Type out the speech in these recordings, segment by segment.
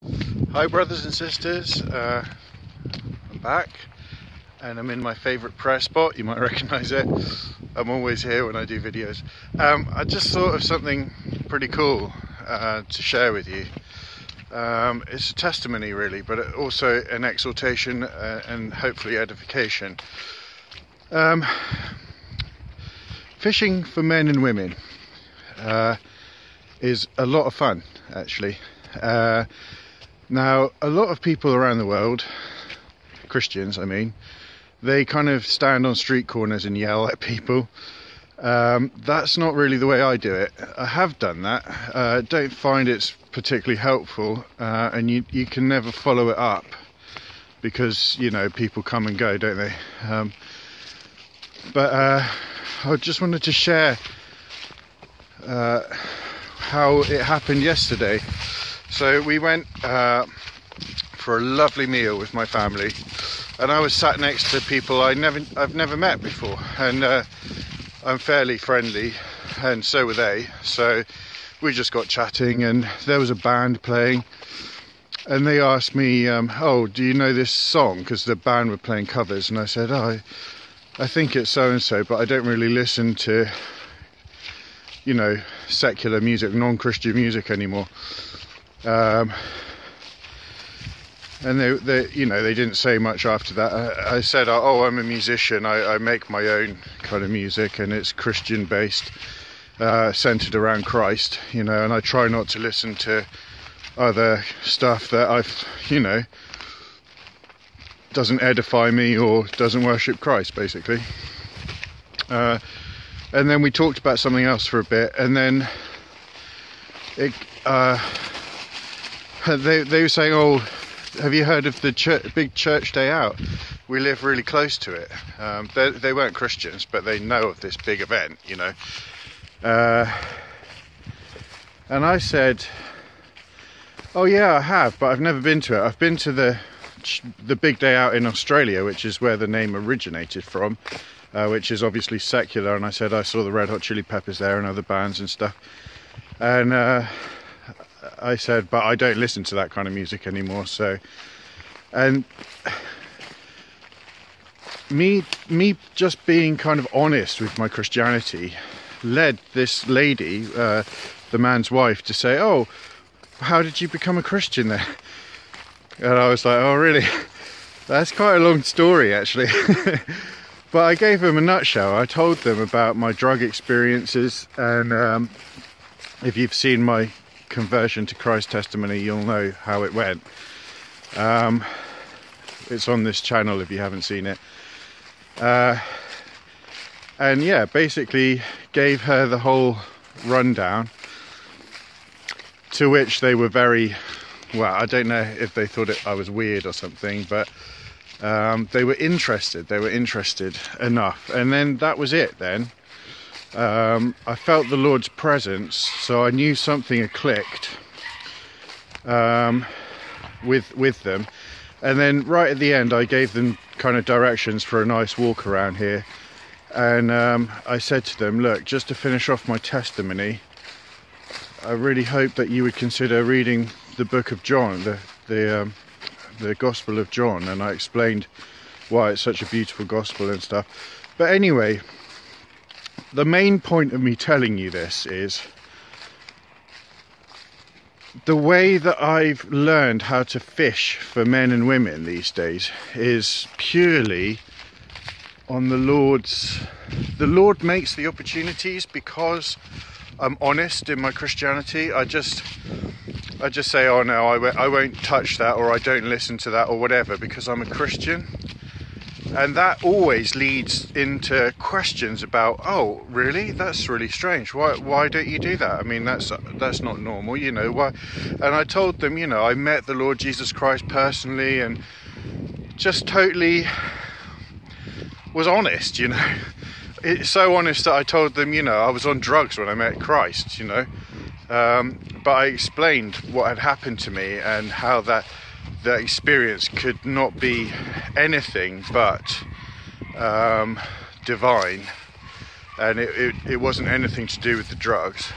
Hi brothers and sisters, I'm back and I'm in my favourite prayer spot. You might recognise it. I'm always here when I do videos. I just thought of something pretty cool to share with you. It's a testimony really, but also an exhortation and hopefully edification. Fishing for men and women is a lot of fun actually. Now, a lot of people around the world, Christians I mean, they kind of stand on street corners and yell at people. That's not really the way I do it. I have done that. Don't find it's particularly helpful, and you can never follow it up because, you know, people come and go, don't they? But I just wanted to share how it happened yesterday. So we went for a lovely meal with my family, and I was sat next to people I've never met before, and I'm fairly friendly, and so were they. So we just got chatting, and there was a band playing, and they asked me, "Oh, do you know this song?" Because the band were playing covers, and I said, "Oh, I think it's so and so, but I don't really listen to, you know, secular music, non-Christian music anymore." And they you know, they didn't say much after that. I said, "Oh, I'm a musician. I make my own kind of music, and it's Christian based, centered around Christ, you know, and I try not to listen to other stuff that you know, doesn't edify me or doesn't worship Christ, basically." And then we talked about something else for a bit, and then they were saying, "Oh, have you heard of the big church day out? We live really close to it." They weren't Christians, but they know of this big event, you know. And I said, "Oh yeah, I have, but I've never been to it. I've been to the big day out in Australia, which is where the name originated from, which is obviously secular." And I said I saw the Red Hot Chili Peppers there and other bands and stuff. And I said, "But I don't listen to that kind of music anymore." So, and me just being kind of honest with my Christianity led this lady, the man's wife, to say, "Oh, how did you become a Christian then?" And I was like, "Oh really? That's quite a long story actually." But I gave them a nutshell. I told them about my drug experiences, and if you've seen my conversion to Christ testimony, you'll know how it went. It's on this channel if you haven't seen it. And yeah, basically gave her the whole rundown, to which they were very, well, I don't know if they thought I was weird or something, but they were interested enough. And then that was it then. I felt the Lord's presence, so I knew something had clicked with them. And then right at the end I gave them kind of directions for a nice walk around here, and I said to them, "Look, just to finish off my testimony, I really hope that you would consider reading the book of John, the Gospel of John." And I explained why it's such a beautiful gospel and stuff. But anyway, the main point of me telling you this is the way that I've learned how to fish for men and women these days is purely on the Lord's. The Lord makes the opportunities because I'm honest in my Christianity. I just say, "Oh no, I won't touch that," or "I don't listen to that," or whatever, because I'm a Christian. And that always leads into questions about, "Oh, really? That's really strange. Why don't you do that? I mean, that's not normal, you know. Why?" And I told them, you know, I met the Lord Jesus Christ personally, and just totally was honest, you know. It's so honest that I told them, you know, I was on drugs when I met Christ, you know. But I explained what had happened to me and how that experience could not be anything but divine, and it wasn't anything to do with the drugs.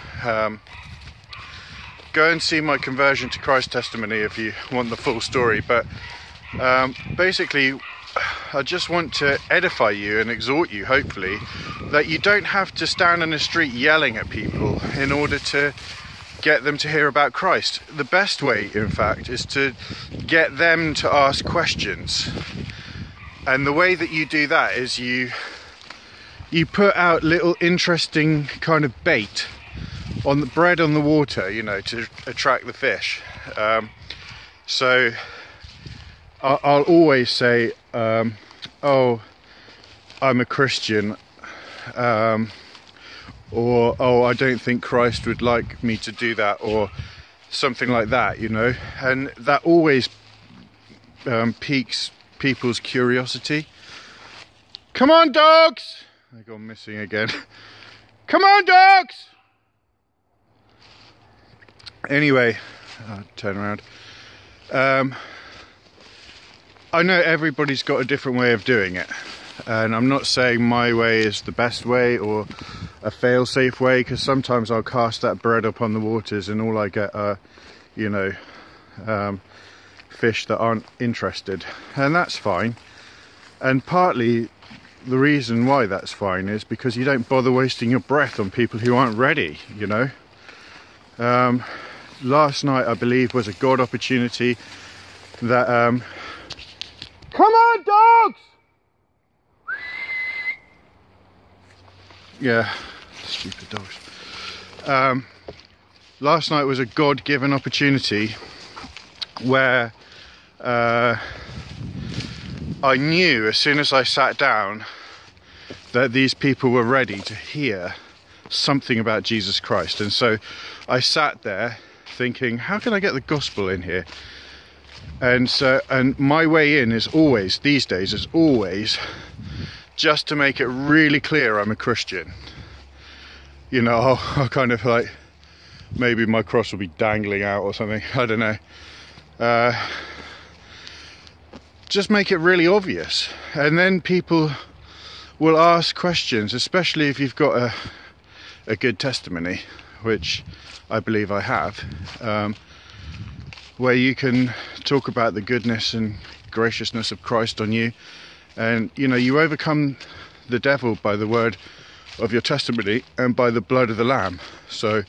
go and see my conversion to Christ testimony if you want the full story. But basically, I just want to edify you and exhort you, hopefully, that you don't have to stand in the street yelling at people in order to get them to hear about Christ. The best way, in fact, is to get them to ask questions. And the way that you do that is you put out little interesting kind of bait on the bread on the water, you know, to attract the fish. So I'll always say, oh, I'm a Christian, or oh, I don't think Christ would like me to do that, or something like that, you know. And that always piques people's curiosity. Come on, dogs! They've gone missing again. Come on, dogs! Anyway, I'll turn around. I know everybody's got a different way of doing it, and I'm not saying my way is the best way or a fail-safe way, because sometimes I'll cast that bread up on the waters and all I get are, you know, fish that aren't interested, and that's fine. And partly the reason why that's fine is because you don't bother wasting your breath on people who aren't ready, you know. Last night, I believe, was a God opportunity that come on, dogs! Yeah, stupid dogs. Last night was a God-given opportunity where I knew as soon as I sat down that these people were ready to hear something about Jesus Christ. And so I sat there thinking, how can I get the gospel in here? And my way in is always, these days, is always just to make it really clear I'm a Christian. You know, I'll kind of like, maybe my cross will be dangling out or something, I don't know. Just make it really obvious, and then people will ask questions, especially if you've got a good testimony, which I believe I have, where you can talk about the goodness and graciousness of Christ on you. And you know, you overcome the devil by the word of your testimony and by the blood of the Lamb. So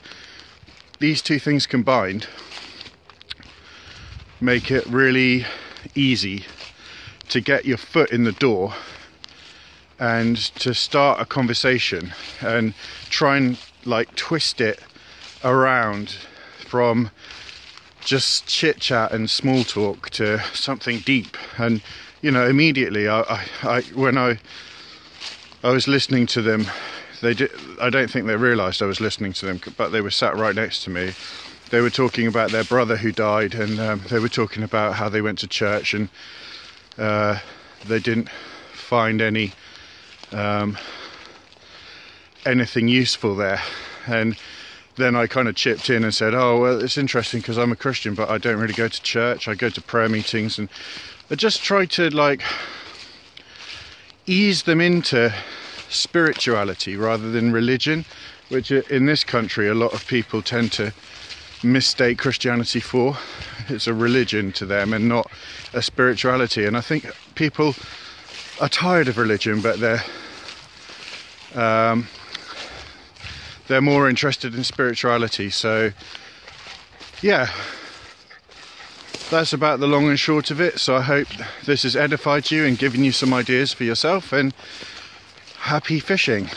these two things combined make it really easy to get your foot in the door and to start a conversation and try and like twist it around from just chit chat and small talk to something deep. And you know, immediately when I was listening to them, I don't think they realised I was listening to them, but they were sat right next to me. They were talking about their brother who died, and they were talking about how they went to church and they didn't find anything useful there. And then I kind of chipped in and said, oh, well, it's interesting because I'm a Christian, but I don't really go to church. I go to prayer meetings, and I just try to like ease them into spirituality rather than religion, which in this country a lot of people tend to mistake Christianity for. It's a religion to them and not a spirituality. And I think people are tired of religion, but they're more interested in spirituality. So yeah, that's about the long and short of it. So I hope this has edified you and given you some ideas for yourself, and happy fishing.